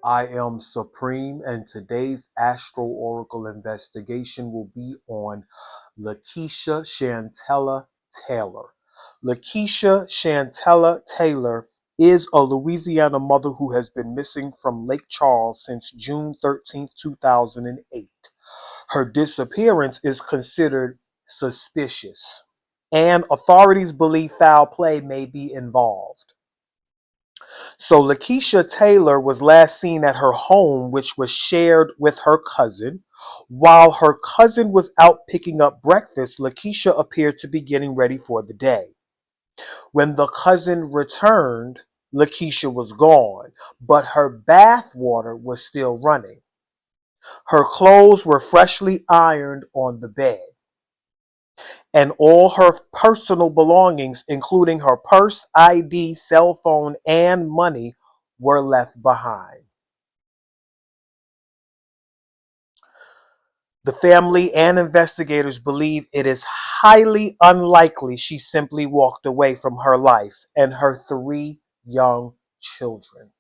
I am Supreme, and today's Astro Oracle investigation will be on Lakisha Chantella Taylor. Lakisha Chantella Taylor is a Louisiana mother who has been missing from Lake Charles since June 13th, 2008. Her disappearance is considered suspicious, and authorities believe foul play may be involved. So Lakisha Taylor was last seen at her home, which was shared with her cousin. While her cousin was out picking up breakfast, Lakisha appeared to be getting ready for the day. When the cousin returned, Lakisha was gone, but her bath water was still running. Her clothes were freshly ironed on the bed, and all her personal belongings, including her purse, ID, cell phone, and money, were left behind. The family and investigators believe it is highly unlikely she simply walked away from her life and her three young children.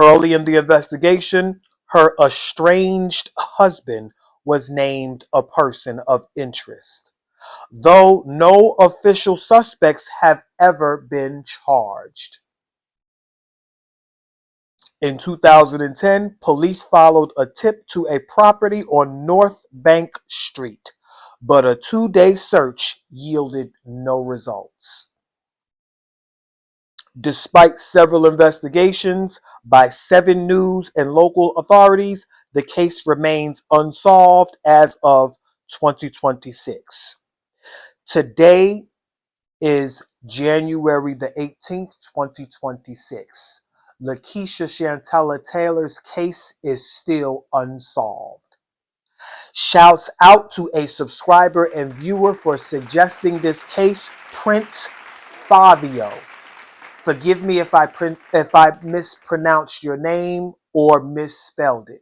Early in the investigation, her estranged husband was named a person of interest, though no official suspects have ever been charged. In 2010, police followed a tip to a property on North Bank Street, but a 2-day search yielded no results. Despite several investigations by 7 News and local authorities, the case remains unsolved as of 2026. Today is January the 18th, 2026. Lakisha Chantella Taylor's case is still unsolved. Shouts out to a subscriber and viewer for suggesting this case, Prince Fabio. Forgive me if I mispronounced your name or misspelled it.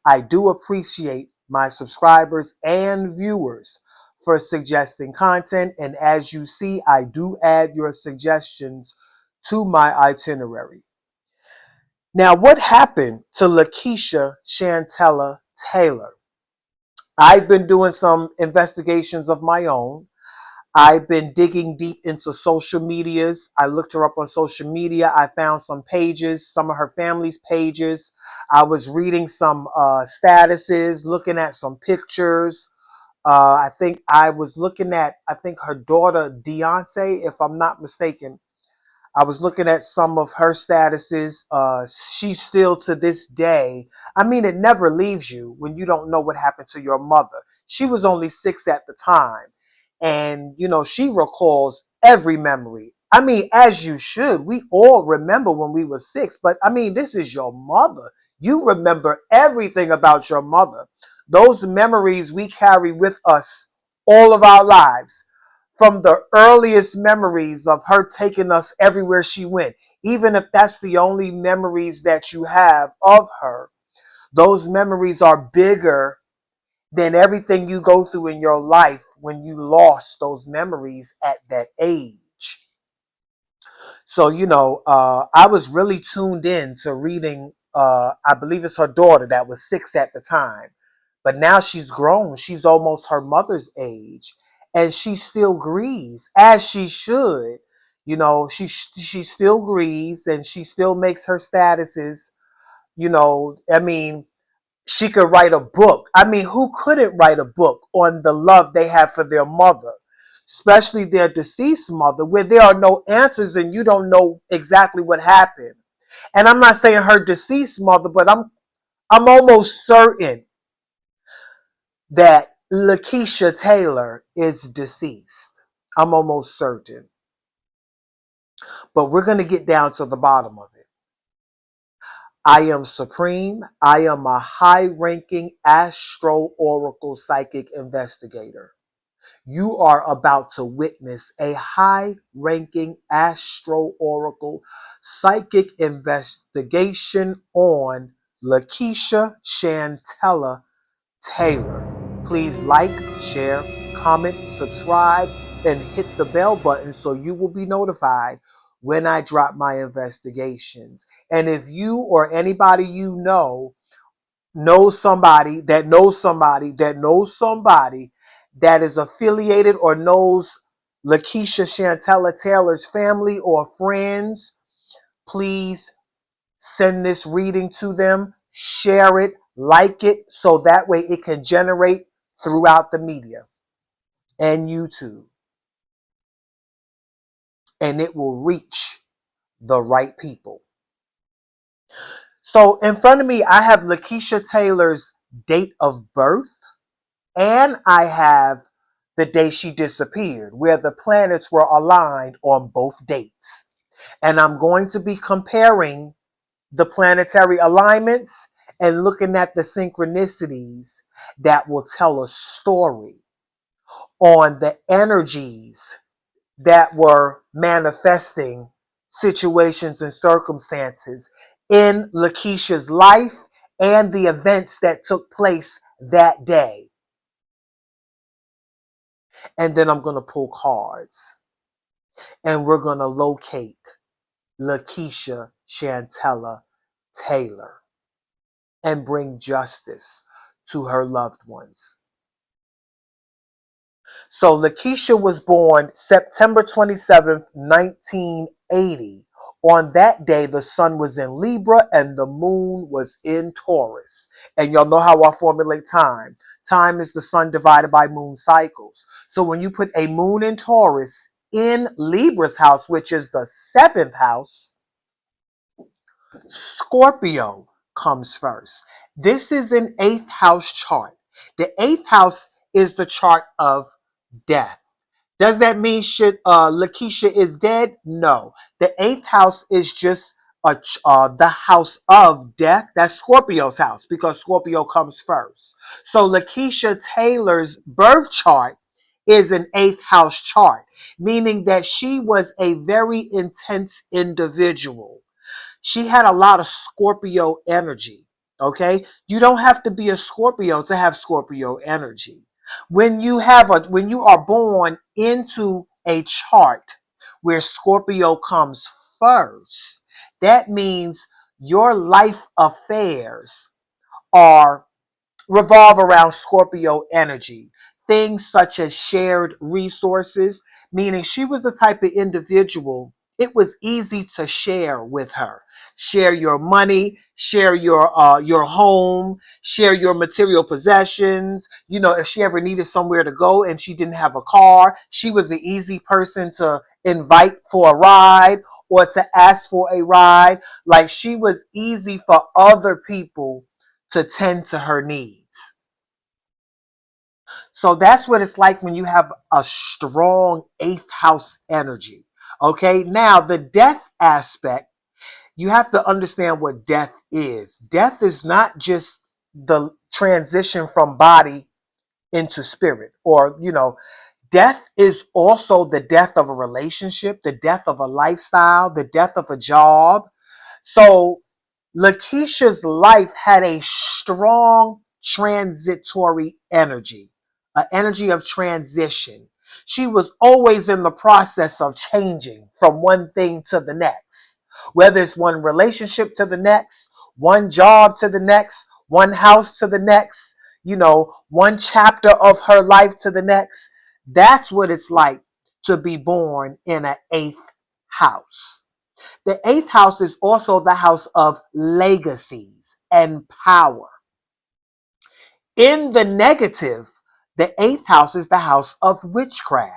I do appreciate my subscribers and viewers for suggesting content, and as you see, I do add your suggestions to my itinerary. Now, what happened to Lakisha Chantella Taylor? I've been doing some investigations of my own. I've been digging deep into social medias. I looked her up on social media. I found some pages, some of her family's pages. I was reading some statuses, looking at some pictures. I think I was looking at, I think her daughter, Deontay, if I'm not mistaken. I was looking at some of her statuses. She still to this day, I mean, it never leaves you when you don't know what happened to your mother. She was only 6 at the time. And, she recalls every memory. I mean, as you should. We all remember when we were 6. But, I mean, this is your mother. You remember everything about your mother. Those memories we carry with us all of our lives, from the earliest memories of her taking us everywhere she went, even if that's the only memories that you have of her, those memories are bigger than everything you go through in your life when you lost those memories at that age. So, I was really tuned in to reading, I believe it's her daughter that was 6 at the time. But now she's grown. She's almost her mother's age. And she still grieves, as she should. She still grieves and she still makes her statuses. I mean, she could write a book. I mean, who couldn't write a book on the love they have for their mother, especially their deceased mother, where there are no answers and you don't know exactly what happened. And I'm not saying her deceased mother, but I'm almost certain that Lakisha Taylor is deceased. I'm almost certain. But we're going to get down to the bottom of it. I am Supreme. I am a high-ranking Astro Oracle psychic investigator. You are about to witness a high-ranking Astro Oracle psychic investigation on Lakisha Chantella Taylor. Please like, share, comment, subscribe, and hit the bell button so you will be notified when I drop my investigations. And if you or anybody you knows somebody that knows somebody that knows somebody that is affiliated or knows Lakisha Chantella Taylor's family or friends, please send this reading to them, share it, like it, so that way it can generate throughout the media and YouTube, and it will reach the right people. So in front of me, I have Lakisha Taylor's date of birth, and I have the day she disappeared, where the planets were aligned on both dates. And I'm going to be comparing the planetary alignments and looking at the synchronicities that will tell a story on the energies that were manifesting situations and circumstances in Lakisha's life and the events that took place that day. And then I'm going to pull cards and we're going to locate Lakisha Chantella Taylor and bring justice to her loved ones. So Lakisha was born September 27th, 1980. On that day, the sun was in Libra and the moon was in Taurus. And y'all know how I formulate time. Time is the sun divided by moon cycles. So when you put a moon in Taurus in Libra's house, which is the seventh house, Scorpio comes first. This is an eighth house chart. The eighth house is the chart of death. Does that mean Lakisha is dead? No. The eighth house is just the house of death. That's Scorpio's house because Scorpio comes first. So Lakisha Taylor's birth chart is an eighth house chart, meaning that she was a very intense individual. She had a lot of Scorpio energy. Okay, you don't have to be a Scorpio to have Scorpio energy. When you are born into a chart where Scorpio comes first, that means your life affairs are revolve around Scorpio energy. Things such as shared resources, meaning she was the type of individual it was easy to share with her. Share your money, share your home, share your material possessions. You know, if she ever needed somewhere to go and she didn't have a car, she was an easy person to invite for a ride or to ask for a ride. Like she was easy for other people to tend to her needs. So that's what it's like when you have a strong eighth house energy. Okay, now the death aspect, you have to understand what death is. Death is not just the transition from body into spirit, or, death is also the death of a relationship, the death of a lifestyle, the death of a job. So Lakisha's life had a strong transitory energy, an energy of transition. She was always in the process of changing from one thing to the next, whether it's one relationship to the next, one job to the next, one house to the next, one chapter of her life to the next. That's what it's like to be born in an eighth house. The eighth house is also the house of legacies and power. In the negative, the eighth house is the house of witchcraft.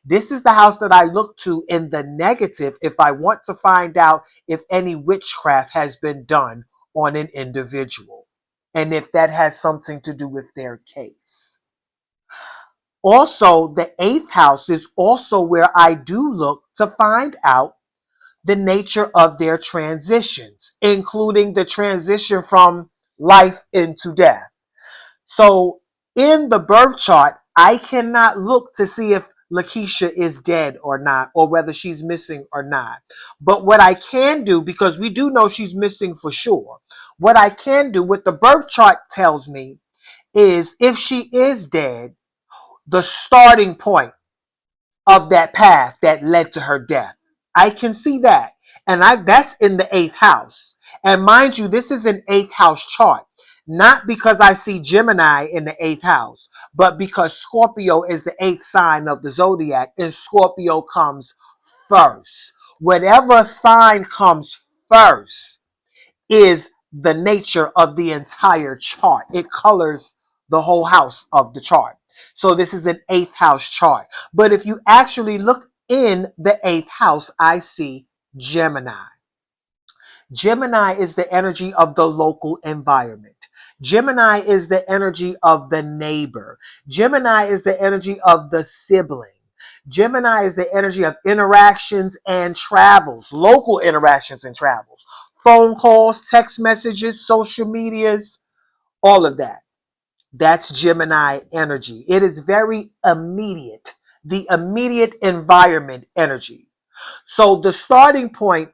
This is the house that I look to in the negative if I want to find out if any witchcraft has been done on an individual and if that has something to do with their case. Also, the eighth house is also where I do look to find out the nature of their transitions, including the transition from life into death. So in the birth chart, I cannot look to see if Lakisha is dead or not, or whether she's missing or not. But what I can do, because we do know she's missing for sure, what I can do, what the birth chart tells me, is if she is dead, the starting point of that path that led to her death. I can see that. And that's in the eighth house. And mind you, this is an eighth house chart. Not because I see Gemini in the eighth house, but because Scorpio is the eighth sign of the zodiac, and Scorpio comes first. Whatever sign comes first is the nature of the entire chart. It colors the whole house of the chart. So this is an eighth house chart. But if you actually look in the eighth house, I see Gemini. Gemini is the energy of the local environment. Gemini is the energy of the neighbor. Gemini is the energy of the sibling. Gemini is the energy of interactions and travels, local interactions and travels, phone calls, text messages, social medias, all of that. That's Gemini energy. It is very immediate, the immediate environment energy. So the starting point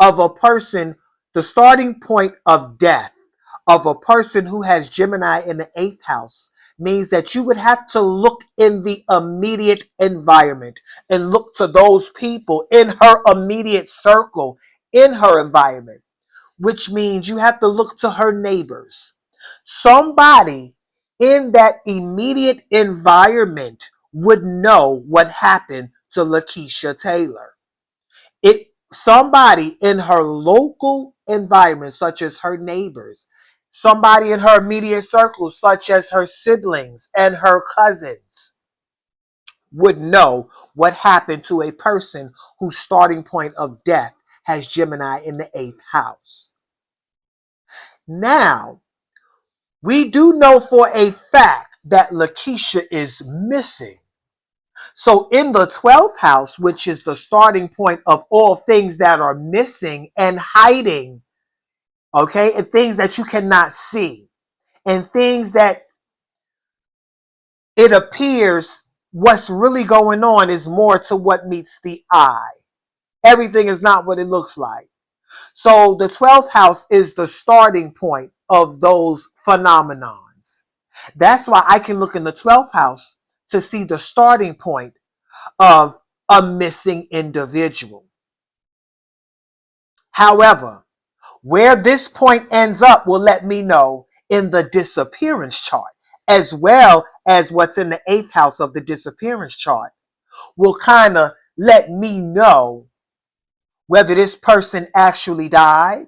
of a person, the starting point of death of a person who has Gemini in the eighth house means that you would have to look in the immediate environment and look to those people in her immediate circle, in her environment, which means you have to look to her neighbors. Somebody in that immediate environment would know what happened to Lakisha Taylor. Somebody in her local environment, such as her neighbors, somebody in her immediate circle, such as her siblings and her cousins, would know what happened to a person whose starting point of death has Gemini in the eighth house. Now, we do know for a fact that Lakisha is missing. So in the 12th house, which is the starting point of all things that are missing and hiding, okay, and things that you cannot see, and things that it appears what's really going on is more to what meets the eye. Everything is not what it looks like. So the 12th house is the starting point of those phenomenons. That's why I can look in the 12th house to see the starting point of a missing individual. However, where this point ends up will let me know in the disappearance chart, as well as what's in the eighth house of the disappearance chart, will kind of let me know whether this person actually died,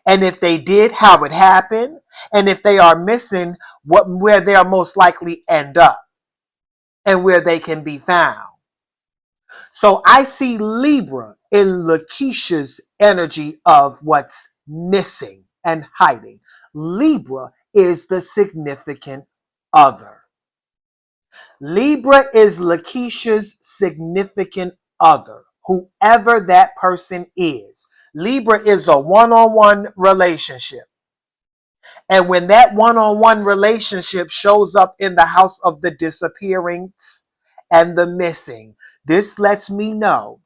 and if they did, how it happened, and if they are missing, where they'll most likely end up and where they can be found. So I see Libra in Lakisha's energy of what's missing and hiding. Libra is the significant other. Libra is Lakisha's significant other, whoever that person is. Libra is a one-on-one relationship. And when that one-on-one relationship shows up in the house of the disappearings and the missing, this lets me know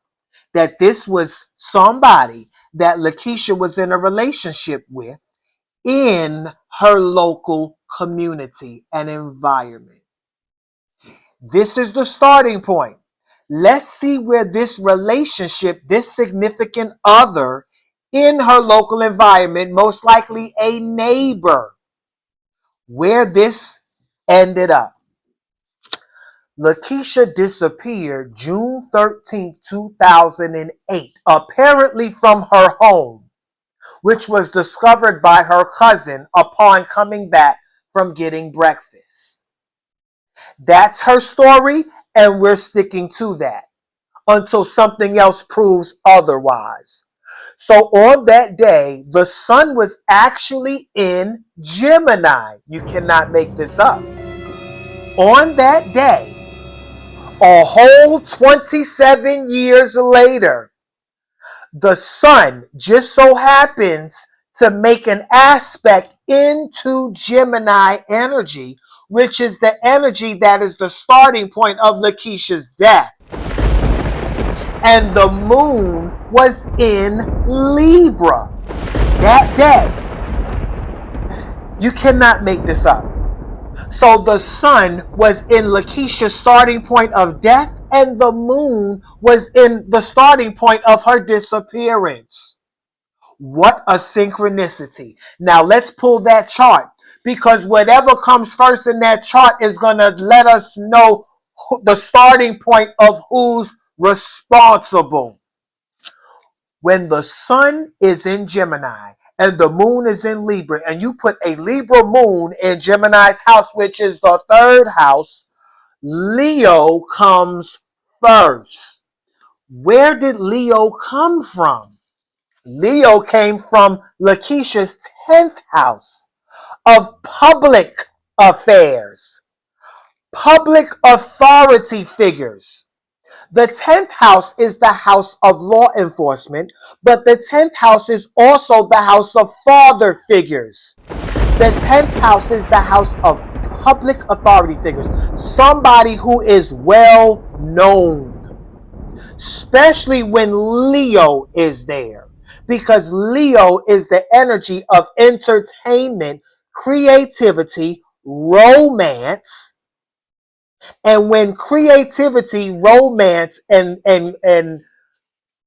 that this was somebody that Lakisha was in a relationship with in her local community and environment. This is the starting point. Let's see where this relationship, this significant other in her local environment, most likely a neighbor, where this ended up. Lakisha disappeared June 13th, 2008, apparently from her home, which was discovered by her cousin upon coming back from getting breakfast. That's her story, and we're sticking to that until something else proves otherwise. So on that day, the sun was actually in Gemini. You cannot make this up. On that day, a whole 27 years later, the sun just so happens to make an aspect into Gemini energy, which is the energy that is the starting point of Lakisha's death. And the moon was in Libra that day. You cannot make this up. So the sun was in Lakisha's starting point of death, and the moon was in the starting point of her disappearance. What a synchronicity. Now let's pull that chart, because whatever comes first in that chart is going to let us know the starting point of who's responsible. When the sun is in Gemini and the moon is in Libra, and you put a Libra moon in Gemini's house, which is the third house, Leo comes first. Where did Leo come from? Leo came from Lakisha's 10th house of public affairs, public authority figures. The 10th house is the house of law enforcement, but the 10th house is also the house of father figures. The 10th house is the house of public authority figures, somebody who is well known, especially when Leo is there, because Leo is the energy of entertainment, creativity, romance. And when creativity, romance, and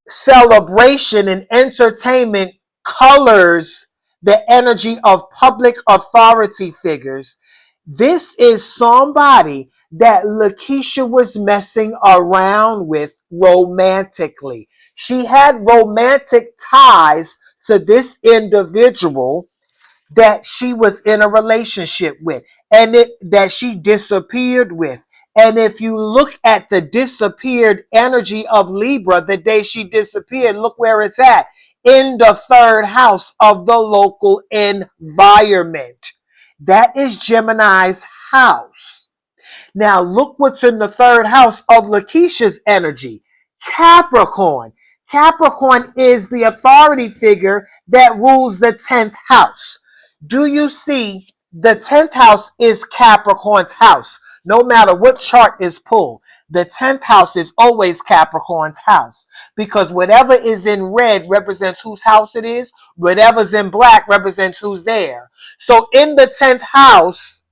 celebration and entertainment colors the energy of public authority figures, this is somebody that Lakisha was messing around with romantically. She had romantic ties to this individual that she was in a relationship with, and that she disappeared with. And if you look at the disappeared energy of Libra the day she disappeared, look where it's at, in the third house of the local environment. That is Gemini's house. Now look what's in the third house of Lakisha's energy. Capricorn. Capricorn is the authority figure that rules the 10th house. Do you see the 10th house is Capricorn's house? No matter what chart is pulled, the 10th house is always Capricorn's house, because whatever is in red represents whose house it is. Whatever's in black represents who's there. So in the 10th house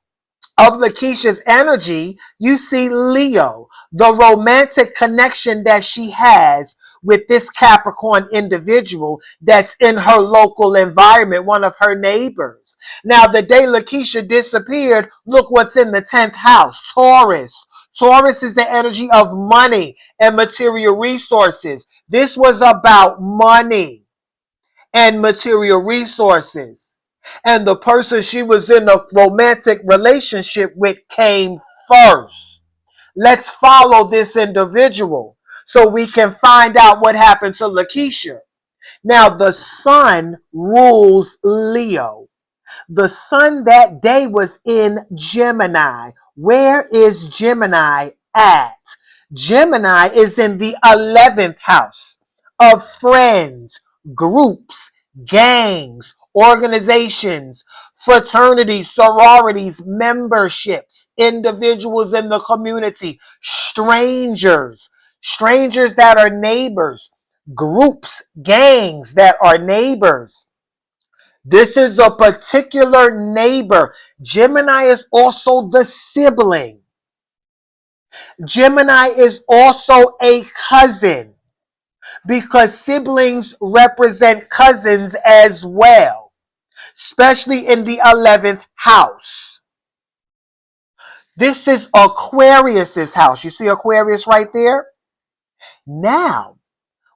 of Lakisha's energy, you see Leo, the romantic connection that she has with this Capricorn individual that's in her local environment, one of her neighbors. Now, the day Lakisha disappeared, look what's in the 10th house, Taurus. Taurus is the energy of money and material resources. This was about money and material resources. And the person she was in a romantic relationship with came first. Let's follow this individual so we can find out what happened to Lakisha. Now, the sun rules Leo. The sun that day was in Gemini. Where is Gemini at? Gemini is in the 11th house of friends, groups, gangs, organizations, fraternities, sororities, memberships, individuals in the community, strangers that are neighbors, groups, gangs that are neighbors. This is a particular neighbor. Gemini is also the sibling. Gemini is also a cousin, because siblings represent cousins as well, especially in the 11th house. This is Aquarius's house. You see Aquarius right there? Now,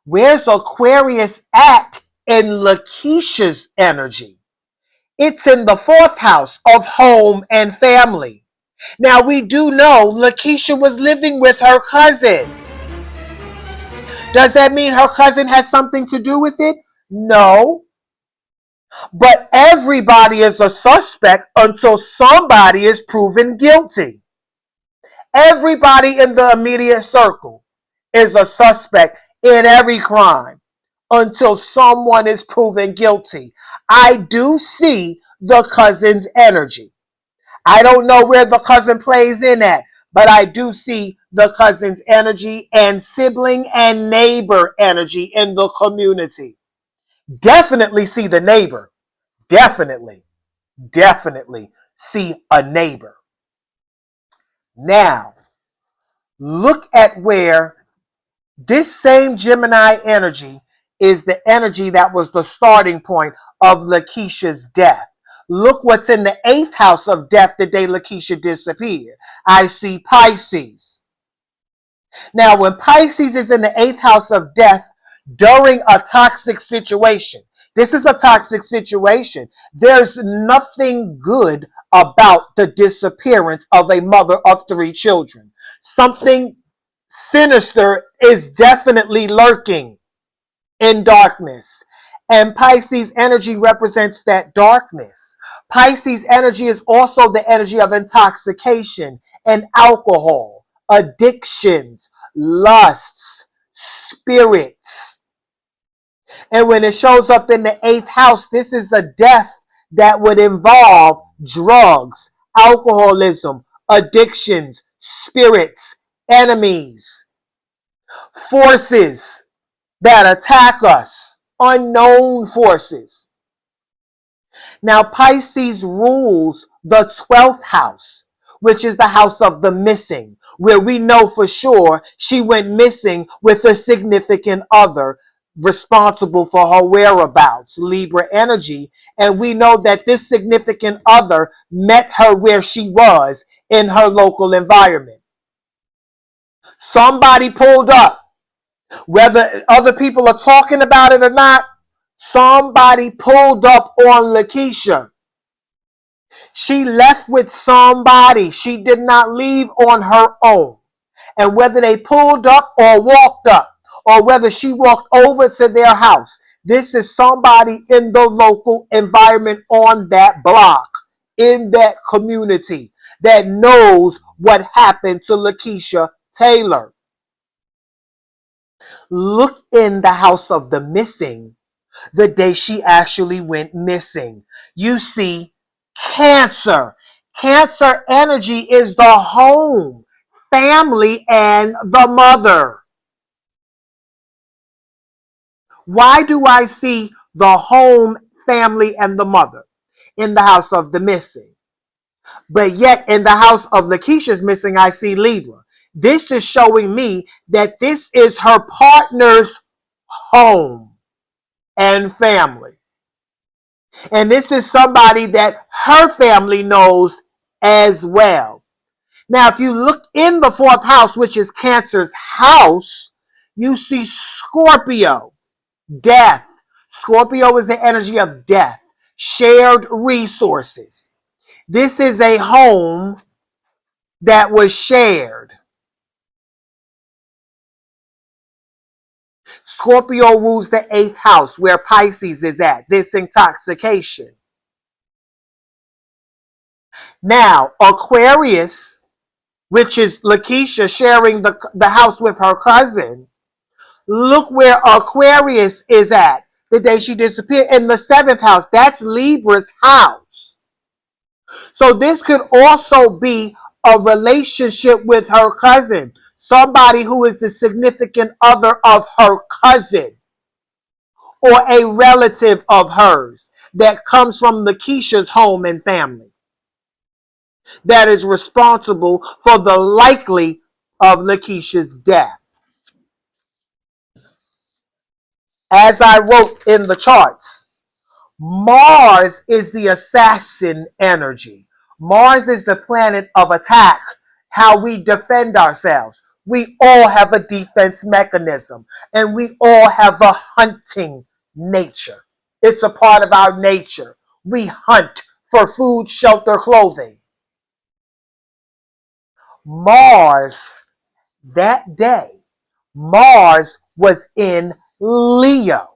where's Aquarius at in Lakisha's energy? It's in the 4th house of home and family. Now, we do know Lakisha was living with her cousin. Does that mean her cousin has something to do with it? No. But everybody is a suspect until somebody is proven guilty. Everybody in the immediate circle is a suspect in every crime until someone is proven guilty. I do see the cousin's energy. I don't know where the cousin plays in at, but I do see the cousin's energy and sibling and neighbor energy in the community. Definitely see the neighbor. Definitely see a neighbor. Now, look at where this same Gemini energy is the energy that was the starting point of Lakisha's death. Look what's in the 8th house of death the day Lakisha disappeared. I see Pisces. Now, when Pisces is in the 8th house of death during a toxic situation, this is a toxic situation. There's nothing good about the disappearance of a mother of 3 children. Something sinister is definitely lurking in darkness. And Pisces energy represents that darkness. Pisces energy is also the energy of intoxication and alcohol, addictions, lusts, spirits. And when it shows up in the 8th house, this is a death that would involve drugs, alcoholism, addictions, spirits, enemies, forces that attack us, unknown forces. Now, Pisces rules the 12th house, which is the house of the missing, where we know for sure she went missing with a significant other responsible for her whereabouts, Libra energy. And we know that this significant other met her where she was in her local environment. Somebody pulled up. Whether other people are talking about it or not, somebody pulled up on Lakisha. She left with somebody. She did not leave on her own. And whether they pulled up or walked up, or whether she walked over to their house, this is somebody in the local environment on that block, in that community, that knows what happened to Lakisha Taylor. Look in the house of the missing the day she actually went missing. You see, Cancer. Cancer energy is the home, family, and the mother. Why do I see the home, family, and the mother in the house of the missing? But yet in the house of Lakisha's missing, I see Libra. This is showing me that this is her partner's home and family. And this is somebody that her family knows as well. Now, if you look in the 4th house, which is Cancer's house, you see Scorpio, death. Scorpio is the energy of death, shared resources. This is a home that was shared. Scorpio rules the 8th house where Pisces is at, this intoxication. Now, Aquarius, which is Lakisha sharing the house with her cousin, look where Aquarius is at the day she disappeared, in the 7th house. That's Libra's house. So this could also be a relationship with her cousin, somebody who is the significant other of her cousin, or a relative of hers that comes from Lakisha's home and family, that is responsible for the likely of Lakisha's death. As I wrote in the charts, Mars is the assassin energy. Mars is the planet of attack, how we defend ourselves. We all have a defense mechanism, and we all have a hunting nature. It's a part of our nature. We hunt for food, shelter, clothing. Mars, that day, Mars was in Leo.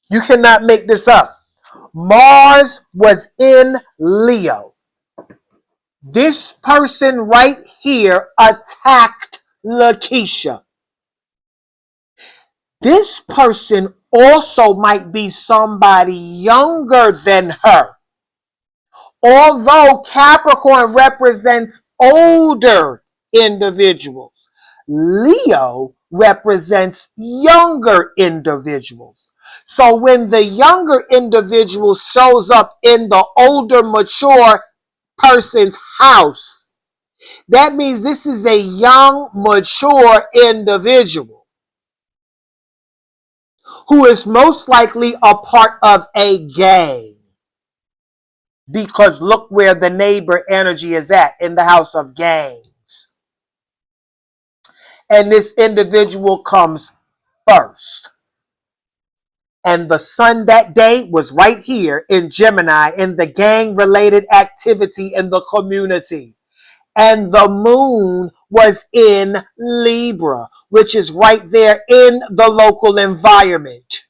You cannot make this up. Mars was in Leo. This person right here attacked Lakisha. This person also might be somebody younger than her. Although Capricorn represents older individuals, Leo represents younger individuals. So when the younger individual shows up in the older, mature person's house, That means this is a young, mature individual who is most likely a part of a gang. Because look where the neighbor energy is at, in the house of gangs. And this individual comes first. And the sun that day was right here in Gemini in the gang related activity in the community. And the moon was in Libra, which is right there in the local environment.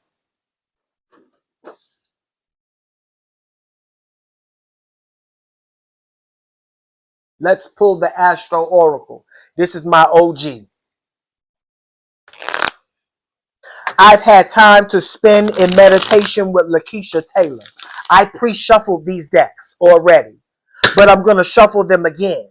Let's pull the Astro Oracle. This is my OG. I've had time to spend in meditation with Lakisha Taylor. I pre-shuffled these decks already, but I'm going to shuffle them again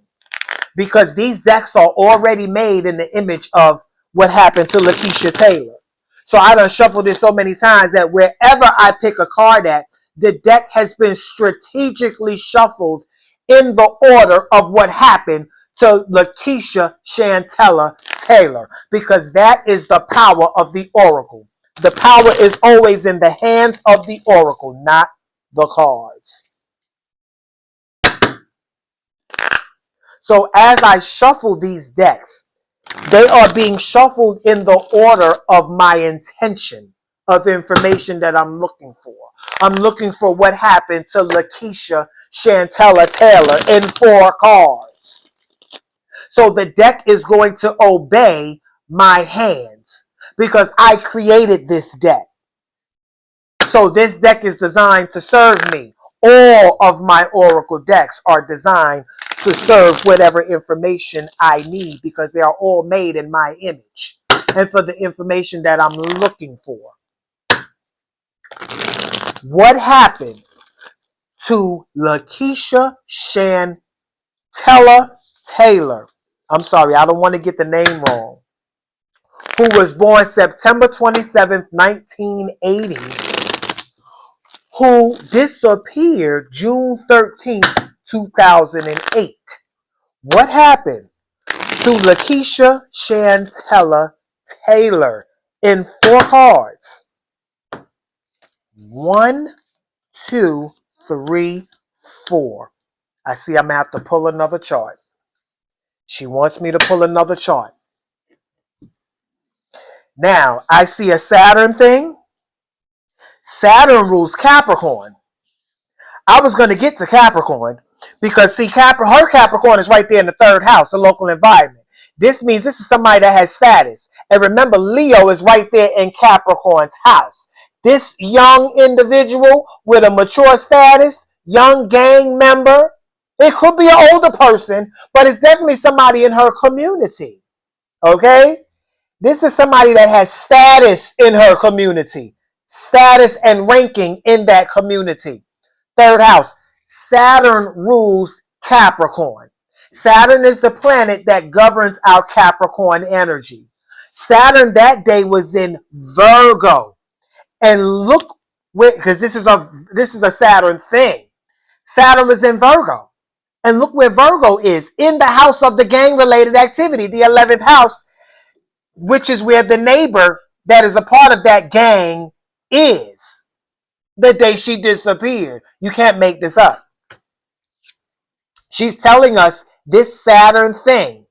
because these decks are already made in the image of what happened to Lakisha Taylor. So I done shuffled this so many times that wherever I pick a card at, the deck has been strategically shuffled in the order of what happened to Lakisha Chantella Taylor, because that is the power of the oracle. The power is always in the hands of the oracle, not the cards. So as I shuffle these decks, they are being shuffled in the order of my intention of information that I'm looking for. I'm looking for what happened to Lakisha Chantella Taylor in 4 cards. So the deck is going to obey my hands because I created this deck. So this deck is designed to serve me. All of my oracle decks are designed to serve whatever information I need because they are all made in my image and for the information that I'm looking for. What happened to Lakisha Chantella Taylor? I'm sorry, I don't want to get the name wrong. Who was born September 27th, 1980, who disappeared June 13th, 2008. What happened to Lakisha Chantella Taylor in 4 cards? 1, 2, 3, 4. I see I'm going to have to pull another chart. She wants me to pull another chart. Now, I see a Saturn thing. Saturn rules Capricorn. I was going to get to Capricorn because, see, her Capricorn is right there in the 3rd house, the local environment. This means this is somebody that has status. And remember, Leo is right there in Capricorn's house. This young individual with a mature status, young gang member, it could be an older person, but it's definitely somebody in her community. Okay? This is somebody that has status in her community. Status and ranking in that community. 3rd house. Saturn rules Capricorn. Saturn is the planet that governs our Capricorn energy. Saturn that day was in Virgo. And look, because this is a Saturn thing. Saturn was in Virgo. And look where Virgo is, in the house of the gang-related activity, the 11th house, which is where the neighbor that is a part of that gang is. The day she disappeared. You can't make this up. She's telling us this Saturn thing,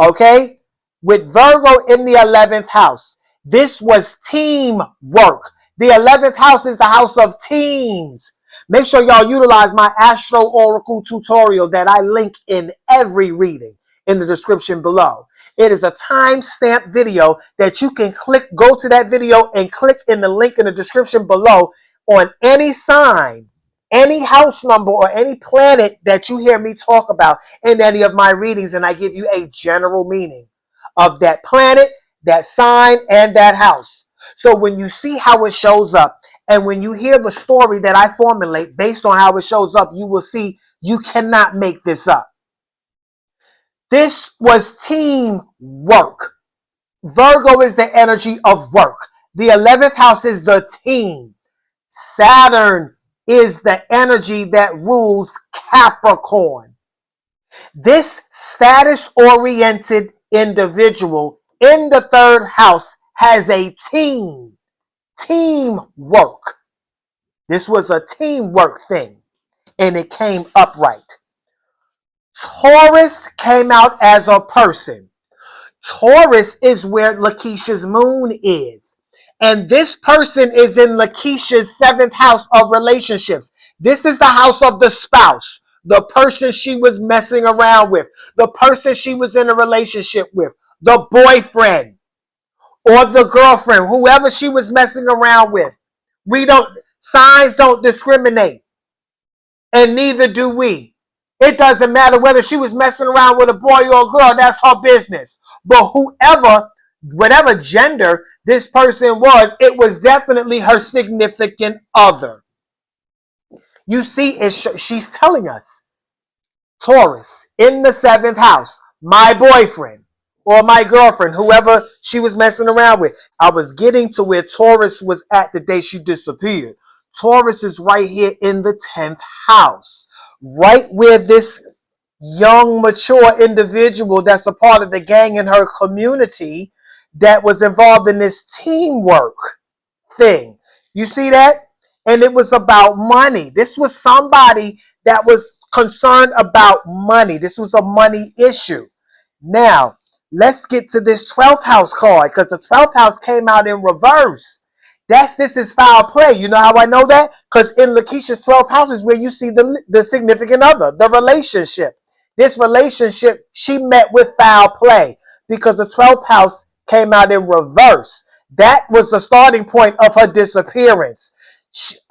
okay? With Virgo in the 11th house, this was teamwork. The 11th house is the house of teams. Make sure y'all utilize my Astro Oracle tutorial that I link in every reading in the description below. It is a time-stamped video that you can go to that video and click in the link in the description below on any sign, any house number, or any planet that you hear me talk about in any of my readings, and I give you a general meaning of that planet, that sign, and that house. So when you see how it shows up, and when you hear the story that I formulate based on how it shows up, you will see you cannot make this up. This was teamwork. Virgo is the energy of work. The 11th house is the team. Saturn is the energy that rules Capricorn. This status-oriented individual in the third house has a teamwork. This was a teamwork thing, and it came upright. Taurus came out as a person. Taurus is where Lakisha's moon is. And this person is in Lakisha's seventh house of relationships. This is the house of the spouse, the person she was messing around with, the person she was in a relationship with, the boyfriend or the girlfriend, whoever she was messing around with. Signs don't discriminate, and neither do we. It doesn't matter whether she was messing around with a boy or a girl, that's her business. But whatever gender this person was, it was definitely her significant other. You see, she's telling us, Taurus, in the seventh house, my boyfriend or my girlfriend, whoever she was messing around with. I was getting to where Taurus was at the day she disappeared. Taurus is right here in the 10th house, right where this young, mature individual that's a part of the gang in her community that was involved in this teamwork thing. You see that? And it was about money. This was somebody that was concerned about money. This was a money issue. Now, let's get to this 12th house card, because the 12th house came out in reverse. This is foul play. You know how I know that? Because in Lakisha's 12th house is where you see the significant other, the relationship. This relationship, she met with foul play because the 12th house came out in reverse. That was the starting point of her disappearance.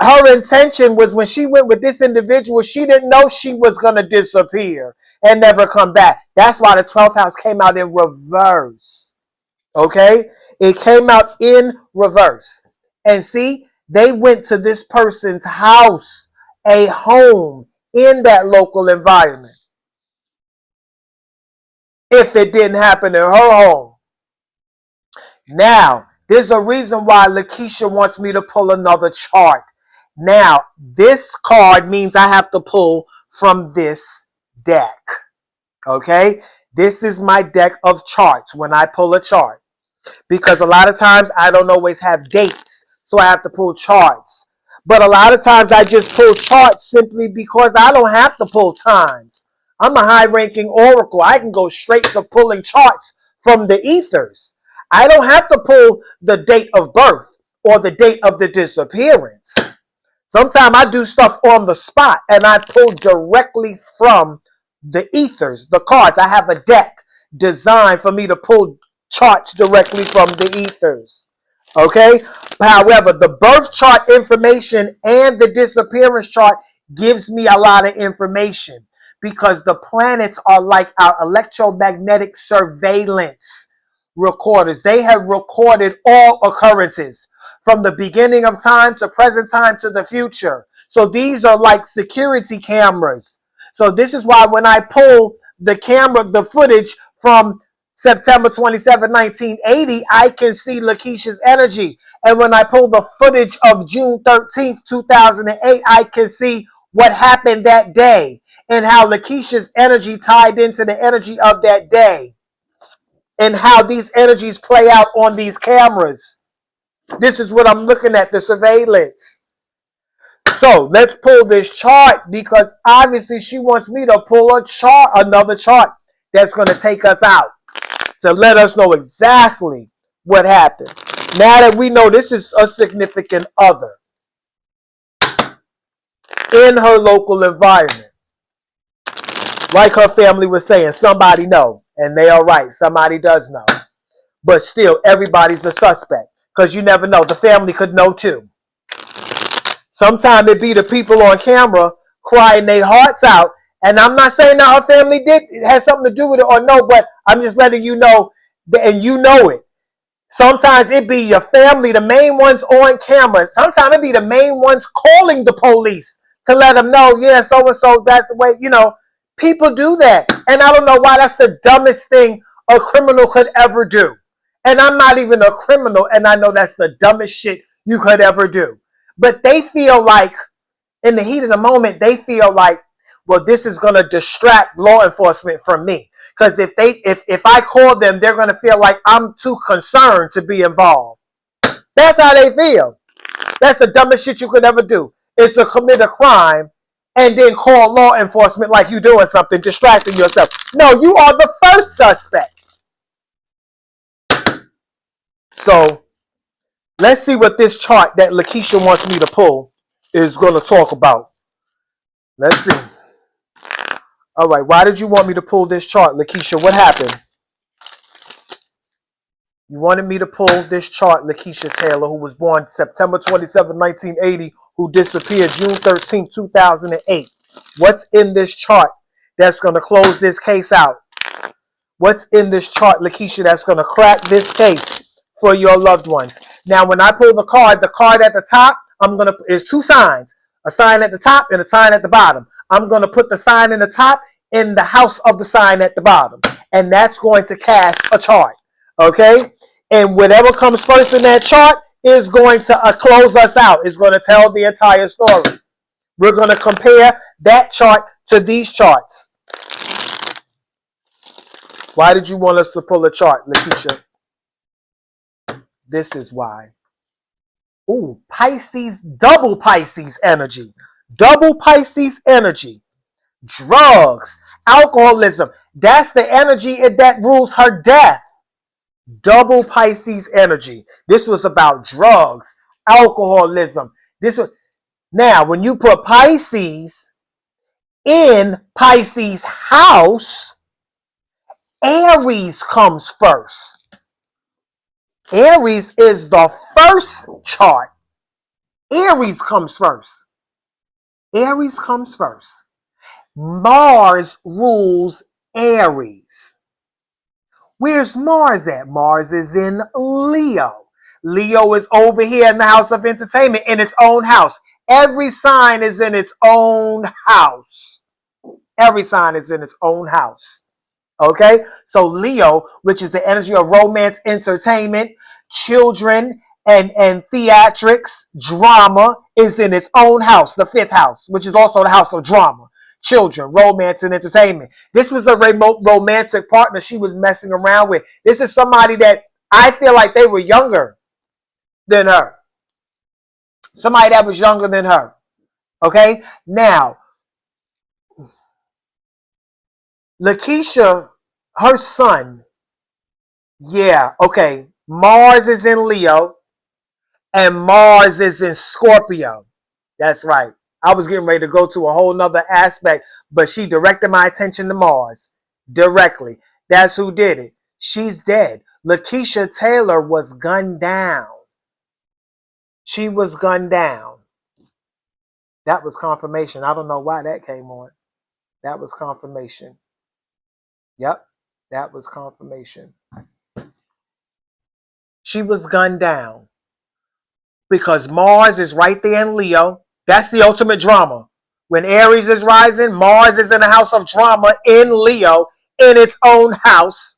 Her intention was, when she went with this individual, she didn't know she was going to disappear and never come back. That's why the 12th house came out in reverse. Okay? It came out in reverse. And see, they went to this person's house, a home in that local environment. If it didn't happen in her home. Now, there's a reason why Lakisha wants me to pull another chart. Now, this card means I have to pull from this deck. Okay? This is my deck of charts when I pull a chart. Because a lot of times I don't always have dates, so I have to pull charts. But a lot of times I just pull charts simply because I don't have to pull times. I'm a high-ranking oracle. I can go straight to pulling charts from the ethers. I don't have to pull the date of birth or the date of the disappearance. Sometimes I do stuff on the spot and I pull directly from the ethers, the cards. I have a deck designed for me to pull charts directly from the ethers. Okay? However, the birth chart information and the disappearance chart gives me a lot of information because the planets are like our electromagnetic surveillance recorders. They have recorded all occurrences from the beginning of time to present time to the future. So these are like security cameras. So this is why when I pull the footage from September 27, 1980, I can see Lakisha's energy. And when I pull the footage of June 13th, 2008, I can see what happened that day and how Lakisha's energy tied into the energy of that day and how these energies play out on these cameras. This is what I'm looking at, the surveillance. So let's pull this chart because obviously she wants me to pull another chart that's going to take us out to let us know exactly what happened. Now that we know this is a significant other in her local environment. Like her family was saying, somebody know. And they are right. Somebody does know. But still, everybody's a suspect. Because you never know. The family could know too. Sometimes it be the people on camera crying their hearts out. And I'm not saying that her family has something to do with it or no, but I'm just letting you know, and you know it. Sometimes it be your family, the main ones on camera. Sometimes it be the main ones calling the police to let them know, yeah, so-and-so, that's the way, people do that. And I don't know why that's the dumbest thing a criminal could ever do. And I'm not even a criminal, and I know that's the dumbest shit you could ever do. But they feel like, in the heat of the moment, they feel like, well, this is going to distract law enforcement from me. Because if I call them, they're going to feel like I'm too concerned to be involved. That's how they feel. That's the dumbest shit you could ever do. Is to commit a crime and then call law enforcement like you're doing something, distracting yourself. No, you are the first suspect. So let's see what this chart that Lakisha wants me to pull is going to talk about. Let's see. All right, why did you want me to pull this chart, Lakisha? What happened? You wanted me to pull this chart, Lakisha Taylor, who was born September 27, 1980, who disappeared June 13, 2008. What's in this chart that's going to close this case out? What's in this chart, Lakisha, that's going to crack this case for your loved ones? Now, when I pull the card at the top, there's two signs, a sign at the top and a sign at the bottom. I'm going to put the sign in the top in the house of the sign at the bottom, and that's going to cast a chart, okay? And whatever comes first in that chart is going to close us out. It's going to tell the entire story. We're going to compare that chart to these charts. Why did you want us to pull a chart, Lakisha? This is why. Ooh, Pisces, double Pisces energy. Double Pisces energy. Drugs, alcoholism. That's the energy that rules her death. Double Pisces energy. This was about drugs, alcoholism. Now, when you put Pisces in Pisces house, Aries comes first. Aries is the first chart. Aries comes first. Aries comes first. Mars rules Aries. Where's Mars at? Mars is in Leo. Leo is over here in the house of entertainment in its own house. Every sign is in its own house. Every sign is in its own house. Okay? So Leo, which is the energy of romance, entertainment, children, and theatrics, drama, is in its own house, the fifth house, which is also the house of drama, children, romance, and entertainment. This was a remote romantic partner she was messing around with. This is somebody that I feel like they were younger than her. Somebody that was younger than her. Okay? Now, Lakisha, her son, yeah, okay. Mars is in Leo and Mars is in Scorpio. That's right. I was getting ready to go to a whole nother aspect, but she directed my attention to Mars directly. That's who did it. She's dead. Lakisha Taylor was gunned down. She was gunned down. That was confirmation. I don't know why that came on. That was confirmation. Yep, that was confirmation. She was gunned down because Mars is right there in Leo. That's the ultimate drama. When Aries is rising, Mars is in the house of drama in Leo, in its own house.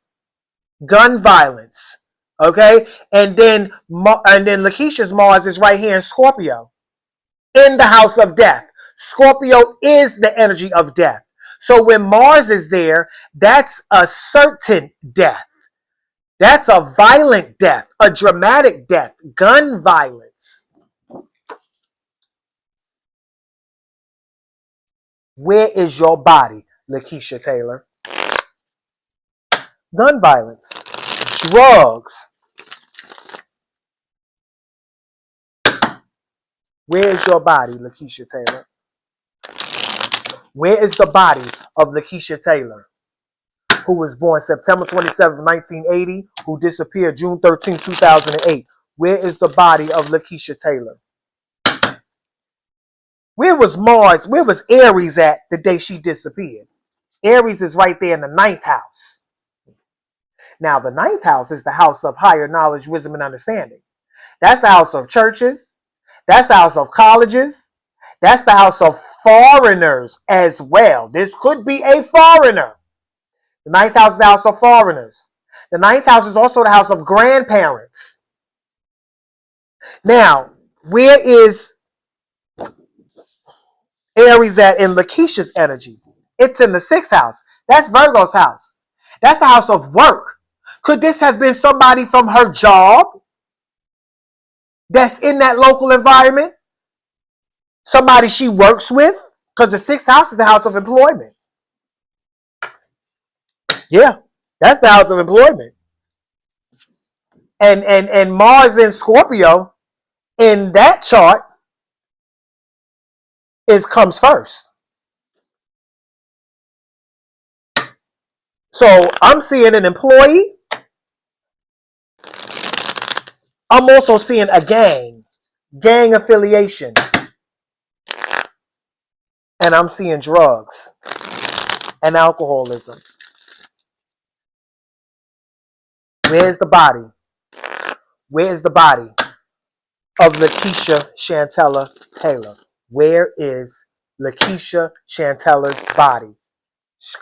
Gun violence. Okay? And then Lakisha's Mars is right here in Scorpio, in the house of death. Scorpio is the energy of death. So when Mars is there, that's a certain death. That's a violent death, a dramatic death, gun violence. Where is your body, Lakisha Taylor? Gun violence, drugs. Where is your body, Lakisha Taylor? Where is the body of Lakisha Taylor, who was born September 27, 1980, who disappeared June 13, 2008? Where is the body of Lakisha Taylor? Where was Mars? Where was Aries at the day she disappeared? Aries is right there in the ninth house. Now, the ninth house is the house of higher knowledge, wisdom, and understanding. That's the house of churches. That's the house of colleges. That's the house of foreigners as well. This could be a foreigner. The ninth house is the house of foreigners. The ninth house is also the house of grandparents. Now, where is Aries at in Lakisha's energy? It's in the sixth house. That's Virgo's house. That's the house of work. Could this have been somebody from her job that's in that local environment? Somebody she works with? Because the sixth house is the house of employment. Yeah, that's the house of employment. And Mars in Scorpio in that chart comes first. So I'm seeing an employee. I'm also seeing a gang affiliation, and I'm seeing drugs and alcoholism. Where's the body? Where's the body of Lakisha Chantella Taylor? Where is Lakisha Chantella's body?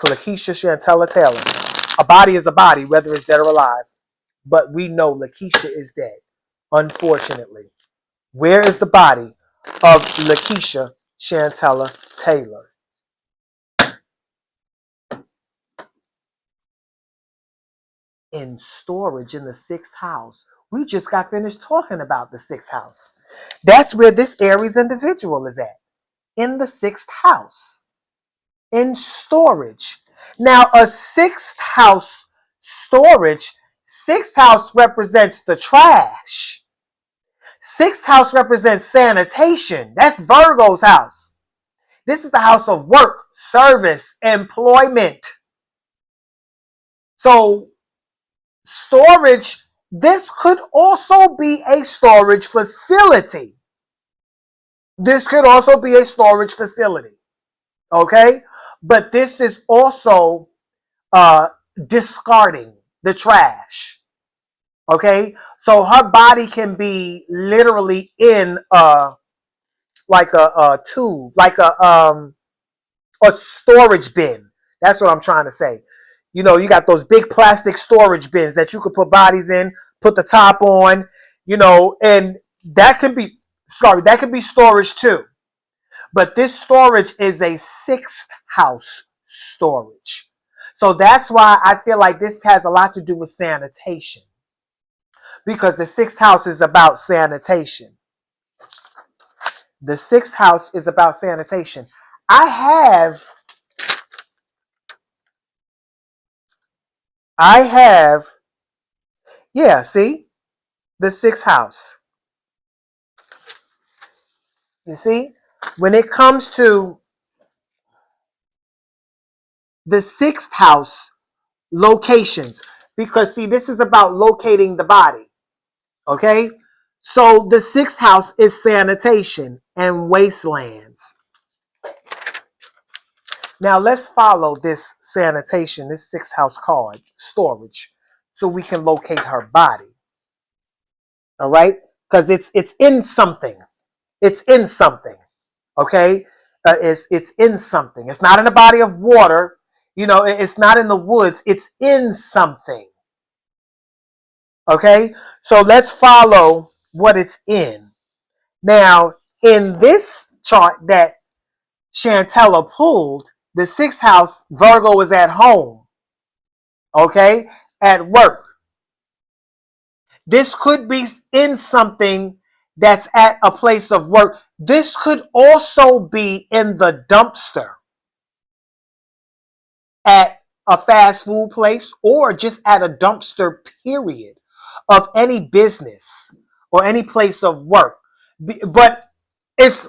Lakisha Chantella Taylor. A body is a body, whether it's dead or alive. But we know Lakisha is dead, unfortunately. Where is the body of Lakisha Chantella Taylor? In storage in the sixth house. We just got finished talking about the sixth house. That's where this Aries individual is at, in the sixth house, in storage. Now, a sixth house storage, sixth house represents the trash. Sixth house represents sanitation. That's Virgo's house. This is the house of work, service, employment. So, storage, this could also be a storage facility. This could also be a storage facility. Okay? But this is also discarding the trash. Okay? So her body can be literally in like a tube, like a storage bin. That's what I'm trying to say. You know, you got those big plastic storage bins that you could put bodies in, put the top on, you know, and that can be, that can be storage too. But this storage is a sixth house storage. So that's why I feel like this has a lot to do with sanitation. Because the sixth house is about sanitation. The sixth house is about sanitation. I have, yeah, see? The sixth house. You see? When it comes to the sixth house locations, because see, this is about locating the body. Okay? So the sixth house is sanitation and wastelands. Now let's follow this sanitation, this sixth house card, storage, so we can locate her body. All right? Because it's in something. It's in something. Okay? It's in something. It's not in a body of water. You know, it's not in the woods. It's in something. Okay? So let's follow what it's in. Now, in this chart that Chantella pulled, the sixth house, Virgo is at home. Okay? At work. This could be in something that's at a place of work. This could also be in the dumpster at a fast food place or just at a dumpster, period, of any business or any place of work. But it's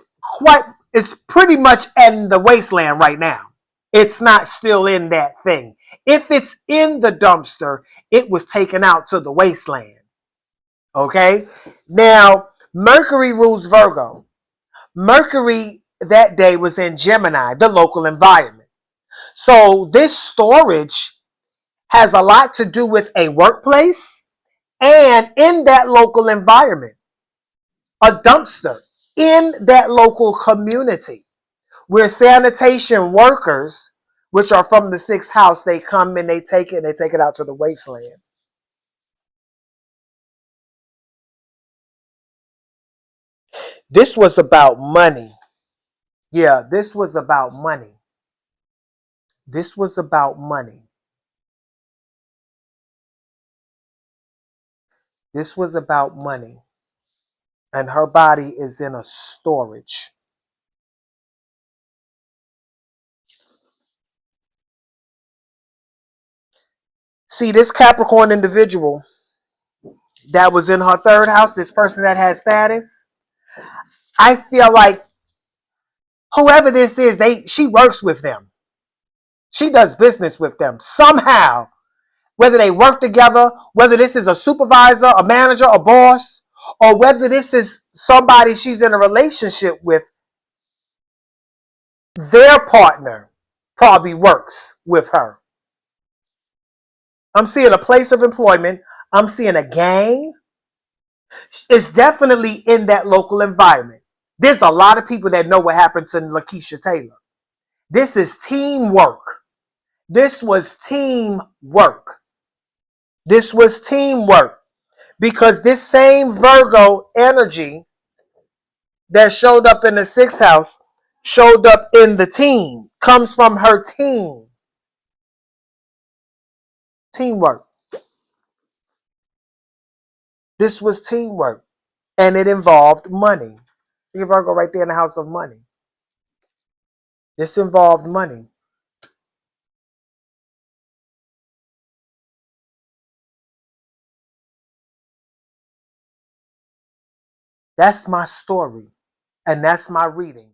it's pretty much in the wasteland right now. It's not still in that thing. If it's in the dumpster, it was taken out to the wasteland. Okay? Now, Mercury rules Virgo. Mercury that day was in Gemini, the local environment. So this storage has a lot to do with a workplace and in that local environment, a dumpster in that local community where sanitation workers, which are from the sixth house, they come and they take it out to the wasteland. This was about money. Yeah, this was about money. This was about money. This was about money. And her body is in a storage. See, this Capricorn individual that was in her third house, this person that had status, I feel like whoever this is, she works with them. She does business with them somehow, whether they work together, whether this is a supervisor, a manager, a boss, or whether this is somebody she's in a relationship with, their partner probably works with her. I'm seeing a place of employment. I'm seeing a gang. It's definitely in that local environment. There's a lot of people that know what happened to Lakisha Taylor. This is teamwork. This was teamwork. This was teamwork. Because this same Virgo energy that showed up in the sixth house showed up in the team, comes from her team. Teamwork. This was teamwork. And it involved money. Look at Virgo right there in the house of money. This involved money. That's my story. And that's my reading.